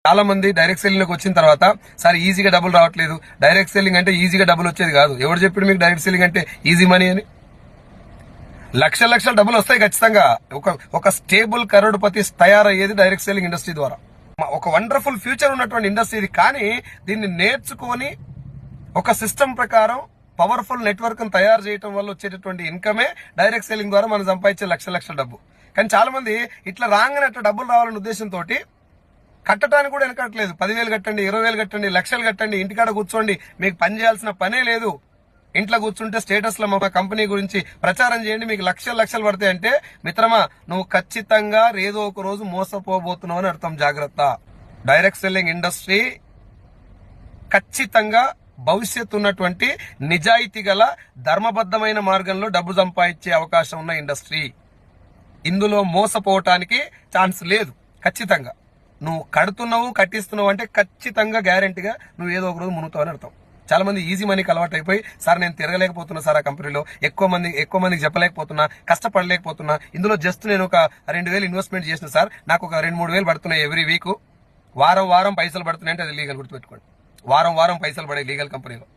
చాలా మంది direct selling లోకి వచ్చిన తర్వాత సార్ ఈజీగా డబ్బులు రావట్లేదు, డైరెక్ట్ సెల్లింగ్ అంటే ఈజీగా డబ్బులు వచ్చేది కాదు. ఎవరు చెప్పాడు మీకు డైరెక్ట్ సెల్లింగ్ అంటే ఈజీ మనీ అని? లక్షల లక్షల డబ్బులు వస్తాయి ఖచ్చితంగా. ఒక స్టేబుల్ కరోడ్పతి తయారయ్యేది డైరెక్ట్ సెల్లింగ్ ఇండస్ట్రీ ద్వారా. ఒక వండర్ఫుల్ ఫ్యూచర్ ఉన్నటువంటి ఇండస్ట్రీ ఇది. కానీ దీన్ని నేర్చుకొని ఒక సిస్టమ్ ప్రకారం పవర్ఫుల్ నెట్వర్క్ తయారు చేయడం వల్ల వచ్చేటటువంటి ఇన్కమే డైరెక్ట్ సెల్లింగ్ ద్వారా మనం సంపాదించే లక్షల లక్షల డబ్బు. కానీ చాలా మంది ఇట్లా రాగానే అట్లా డబ్బులు రావాలనే ఉద్దేశంతో కట్టడానికి కూడా వెనకట్లేదు. 10,000 కట్టండి, 20,000 కట్టండి, లక్షలు కట్టండి, ఇంటికాడ కూర్చోండి, మీకు పని చేయాల్సిన పనే లేదు, ఇంట్లో కూర్చుంటే స్టేటస్ లో మా కంపెనీ గురించి ప్రచారం చేయండి, మీకు లక్షలు లక్షలు పడతాయి అంటే మిత్రమా, నువ్వు ఖచ్చితంగా ఏదో ఒక రోజు మోసపోబోతున్నావు అని అర్థం. జాగ్రత్త. డైరెక్ట్ సెల్లింగ్ ఇండస్ట్రీ ఖచ్చితంగా భవిష్యత్తు ఉన్నటువంటి నిజాయితీ గల ధర్మబద్ధమైన మార్గంలో డబ్బు సంపాదించే అవకాశం ఉన్న ఇండస్ట్రీ. ఇందులో మోసపోవటానికి ఛాన్స్ లేదు. ఖచ్చితంగా నువ్వు కడుతున్నావు, కట్టిస్తున్నావు అంటే ఖచ్చితంగా గ్యారెంటీగా నువ్వు ఏదో ఒక రోజు మునుగుతావు అని అర్థం. చాలా మంది ఈజీ మనీకి అలవాటు అయిపోయి, సార్ నేను తిరగలేకపోతున్నా సార్, ఆ కంపెనీలో ఎక్కువ మందికి చెప్పలేకపోతున్నా, కష్టపడలేకపోతున్నా, ఇందులో జస్ట్ నేను ఒక 2,000 ఇన్వెస్ట్మెంట్ చేసిన సార్, నాకు ఒక 2-3 వేలు పడుతున్నాయి ఎవ్రీ వీక్, వారం పైసలు పడుతున్నాయి అంటే అది లీగల్. గుర్తుపెట్టుకోండి, వారం పైసలు పడే లీగల్ కంపెనీలో.